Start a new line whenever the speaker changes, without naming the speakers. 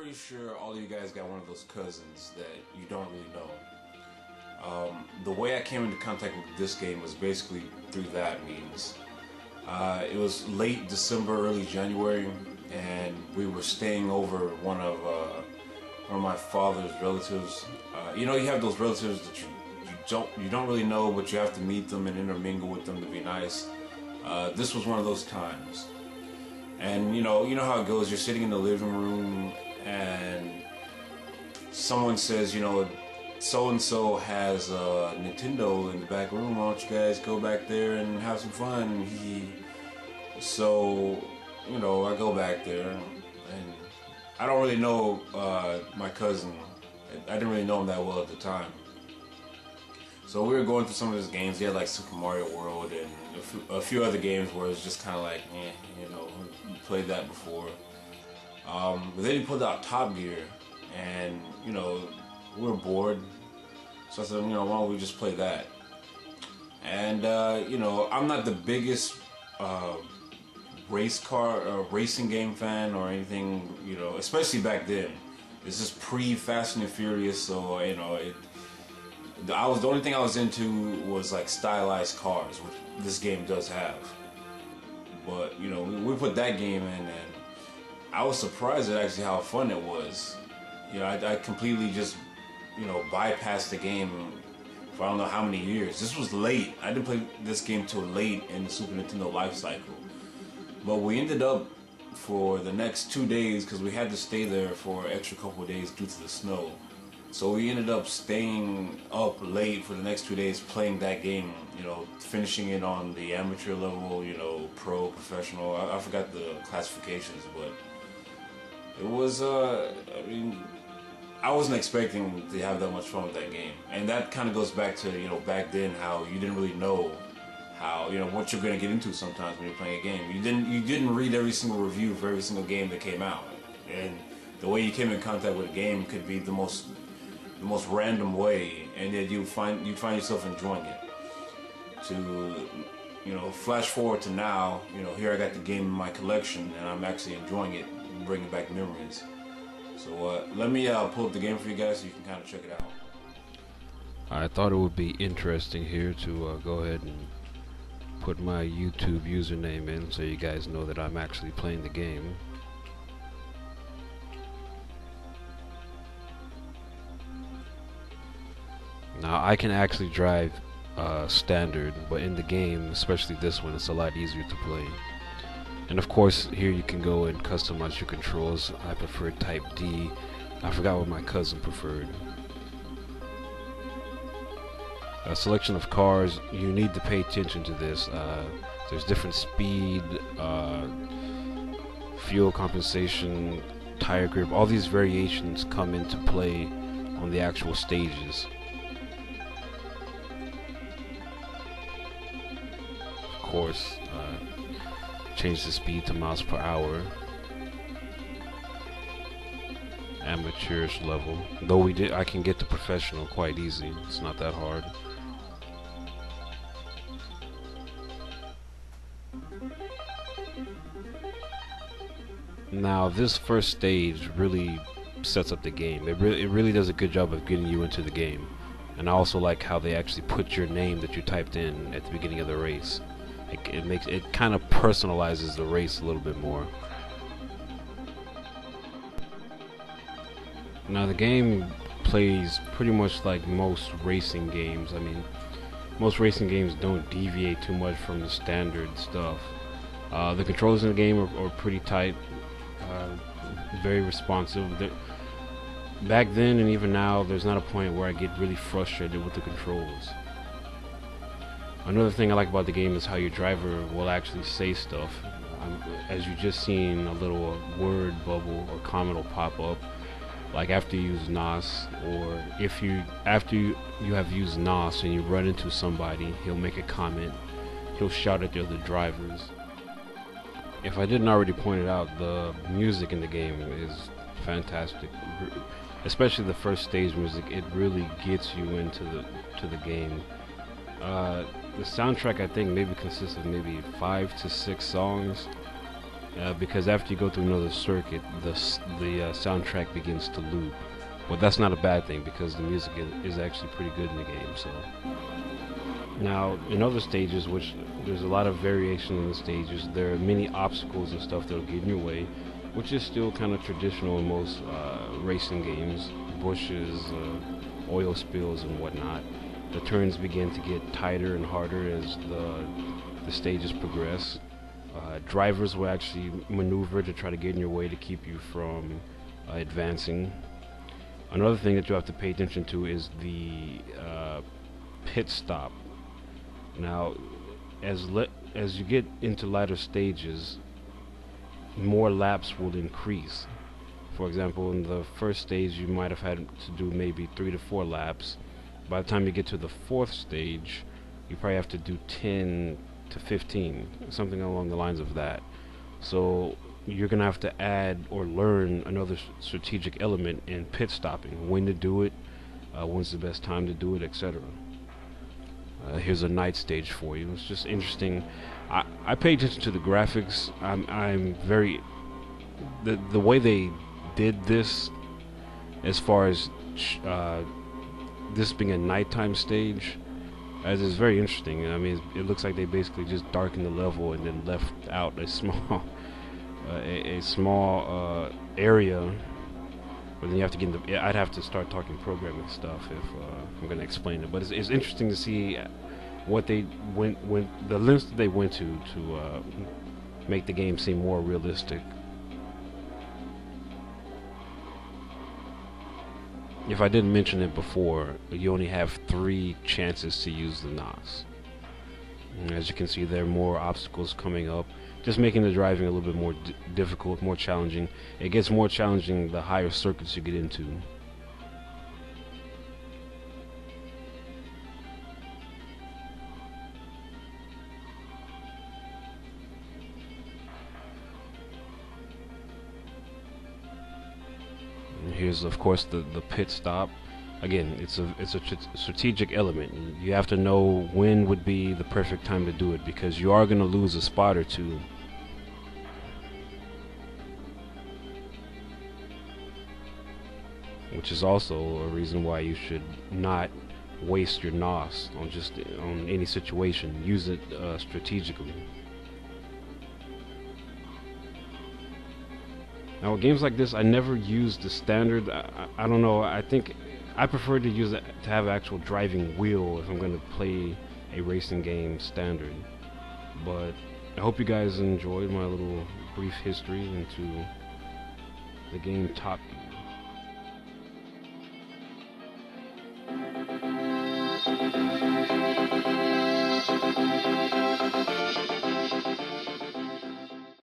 pretty sure all of you guys got one of those cousins that you don't really know. The way I came into contact with this game was basically through that means. It was late December, early January, and we were staying over one of my father's relatives. You have those relatives that you don't really know, but you have to meet them and intermingle with them to be nice. This was one of those times. And you know how it goes. You're sitting in the living room, and someone says, so and so has a Nintendo in the back room. Why don't you guys go back there and have some fun? So I go back there, and I don't really know my cousin. I didn't really know him that well at the time. So we were going through some of his games. He had like Super Mario World and a few other games where it's just kind of like, we played that before. But then he pulled out TopGear, and we were bored. So I said, why don't we just play that? And I'm not the biggest racing game fan or anything, especially back then. This is pre-Fast and Furious, so the only thing I was into was like stylized cars, which this game does have. But we put that game in, and I was surprised at actually how fun it was. I completely just bypassed the game for I don't know how many years. This was late. I didn't play this game till late in the Super Nintendo life cycle. But we ended up for the next 2 days, because we had to stay there for an extra couple of days due to the snow. So we ended up staying up late for the next 2 days playing that game, finishing it on the amateur level, pro, professional. I forgot the classifications, but it was, I wasn't expecting to have that much fun with that game. And that kind of goes back to, back then, how you didn't really know how, what you're going to get into sometimes when you're playing a game. You didn't read every single review for every single game that came out. And the way you came in contact with a game could be the most random way, and yet you'd find yourself enjoying it. To flash forward to now, here I got the game in my collection, and I'm actually enjoying it, bringing back memories. So let me pull up the game for you guys so you can kind of check it out.
I thought it would be interesting here to go ahead and put my YouTube username in so you guys know that I'm actually playing the game. Now I can actually drive standard, but in the game, especially this one, it's a lot easier to play. And of course, here you can go and customize your controls. I prefer Type D. I forgot what my cousin preferred. A selection of cars. You need to pay attention to this. There's different speed, fuel compensation, tire grip. All these variations come into play on the actual stages. Of course, change the speed to miles per hour. Amateurish level. Though I can get to professional quite easy. It's not that hard. Now this first stage really sets up the game. It really does a good job of getting you into the game. And I also like how they actually put your name that you typed in at the beginning of the race. It kind of personalizes the race a little bit more. Now the game plays pretty much like most racing games. I mean, most racing games don't deviate too much from the standard stuff. The controls in the game are pretty tight, very responsive. Back then and even now, there's not a point where I get really frustrated with the controls. Another thing I like about the game is how your driver will actually say stuff. As you just seen, a little word bubble or comment will pop up, like after you use NOS, or after you have used NOS and you run into somebody, he'll make a comment. He'll shout at the other drivers. If I didn't already point it out, the music in the game is fantastic. Especially the first stage music, it really gets you into the game. The soundtrack, I think, maybe consists of maybe 5 to 6 songs, because after you go through another circuit, the soundtrack begins to loop. But that's not a bad thing because the music is actually pretty good in the game. So now in other stages, which there's a lot of variation in the stages, there are many obstacles and stuff that'll get in your way, which is still kind of traditional in most racing games. Bushes, oil spills, and whatnot. The turns begin to get tighter and harder as the stages progress. Drivers will actually maneuver to try to get in your way to keep you from advancing. Another thing that you have to pay attention to is the pit stop. Now, as you get into latter stages, more laps will increase. For example, in the first stage, you might have had to do maybe 3 to 4 laps. By the time you get to the 4th stage, you probably have to do 10 to 15, something along the lines of that. So you're gonna have to add or learn another strategic element in pit stopping, when to do it, when's the best time to do it, etc. Here's a night stage for you. It's just interesting. I pay attention to the graphics. I'm very the way they did this, as far as this being a nighttime stage, as is very interesting. I mean, it looks like they basically just darkened the level and then left out a small a small area. But then you have to get into. I'd have to start talking programming stuff if I'm going to explain it. But it's interesting to see what they went the lengths that they went to make the game seem more realistic. If I didn't mention it before, you only have 3 chances to use the NOS. And as you can see, there are more obstacles coming up, just making the driving a little bit more difficult, more challenging. It gets more challenging the higher circuits you get into. And here's, of course, the pit stop. Again, it's a strategic element. You have to know when would be the perfect time to do it, because you are going to lose a spot or two. Which is also a reason why you should not waste your NOS on any situation. Use it strategically. Now, with games like this, I never use the standard. I don't know. I think I prefer to use it to have an actual driving wheel if I'm going to play a racing game standard. But I hope you guys enjoyed my little brief history into the game TopGear.